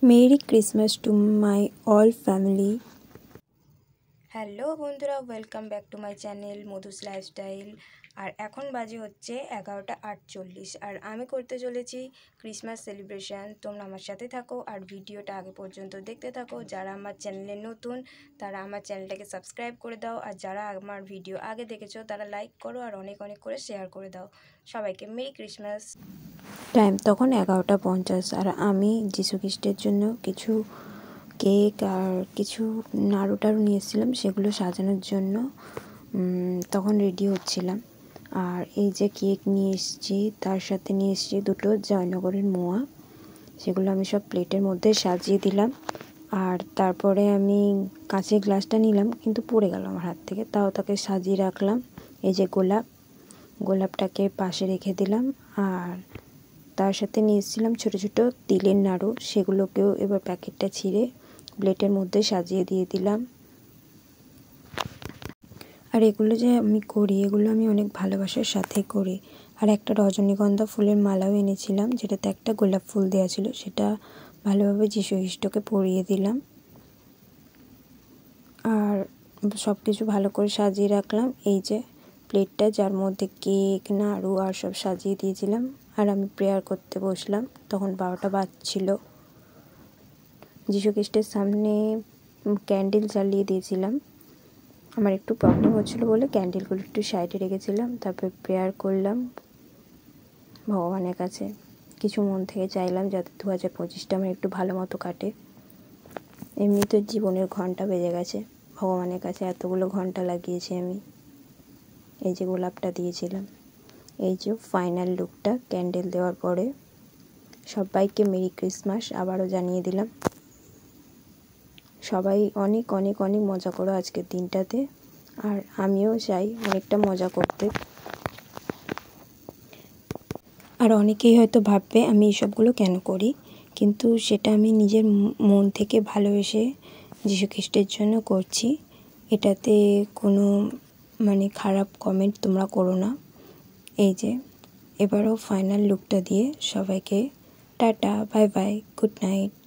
Merry Christmas to my all family. Hello বন্ধুরা, welcome back to my channel Madhu's lifestyle. আর এখন বাজে হচ্ছে 11:48 আর আমি করতে চলেছি ক্রিসমাস সেলিব্রেশন। তোমরা আমার সাথে থাকো আর ভিডিওটা আগে পর্যন্ত দেখতে থাকো। যারা আমার চ্যানেলে নতুন তারা আমার চ্যানেলটাকে সাবস্ক্রাইব করে দাও, আর যারা আমার ভিডিও আগে দেখেছো তারা লাইক করো আর অনেক অনেক করে শেয়ার করে দাও। সবাইকে মেরি ক্রিসমাস। টাইম তখন 11:50 আর আমি যিশু খ্রিস্টের জন্য কিছু কেক আর কিছু নাড়ু টাড়ু নিয়ে এসেছিলাম, সেগুলো সাজানোর জন্য তখন রেডি হচ্ছিলাম। আর এই যে কেক নিয়ে এসেছি, তার সাথে নিয়ে এসেছি দুটো জয়নগরের মোয়া। সেগুলো আমি সব প্লেটের মধ্যে সাজিয়ে দিলাম। আর তারপরে আমি কাঁচের গ্লাসটা নিলাম, কিন্তু পড়ে গেল আমার হাত থেকে, তাও তাকে সাজিয়ে রাখলাম। এই যে গোলাপটাকে পাশে রেখে দিলাম। আর তার সাথে নিয়ে এসেছিলাম ছোটো ছোটো তিলের নাড়ু, সেগুলোকেও এবার প্যাকেটটা ছিঁড়ে প্লেটের মধ্যে সাজিয়ে দিয়ে দিলাম। আর এগুলো যে আমি করি, এগুলো আমি অনেক ভালোবাসার সাথে করি। আর একটা রজনীগন্ধা ফুলের মালাও এনেছিলাম, যেটাতে একটা গোলাপ ফুল দেওয়া ছিল, সেটা ভালোভাবে যীশু খ্রিস্টকে পরিয়ে দিলাম। আর সব কিছু ভালো করে সাজিয়ে রাখলাম। এই যে প্লেটটা, যার মধ্যে কেক নাড়ু আর সব সাজিয়ে দিয়েছিলাম। আর আমি প্রেয়ার করতে বসলাম, তখন 12টা বাজছিল। যীশু খ্রিস্টের সামনে ক্যান্ডেল জ্বালিয়ে দিয়েছিলাম। আমার একটু প্রবলেম হচ্ছিলো বলে ক্যান্ডেলগুলো একটু সাইডে রেখেছিলাম। তারপর প্রেয়ার করলাম ভগবানের কাছে, কিছু মন থেকে চাইলাম যাতে 2025টা আমার একটু ভালো মতো কাটে। এমনি তো জীবনের ঘন্টা বেজে গেছে, ভগবানের কাছে এতগুলো ঘন্টা লাগিয়েছি আমি। এই যে গোলাপটা দিয়েছিলাম, এই যে ফাইনাল লুকটা ক্যান্ডেল দেওয়ার পরে। সবাইকে মেরি ক্রিসমাস আবারও জানিয়ে দিলাম। সবাই অনেক অনেক অনেক মজা করো আজকের দিনটাতে, আর আমিও চাই অনেকটা মজা করতে। আর অনেকেই হয়তো ভাববে আমি এসবগুলো কেন করি, কিন্তু সেটা আমি নিজের মন থেকে ভালোবেসে যীশু খ্রিস্টের জন্য করছি। এটাতে কোনো খারাপ কমেন্ট তোমরা করো না। এই যে এবারও ফাইনাল লুকটা দিয়ে সবাইকে tata, bye bye, good night.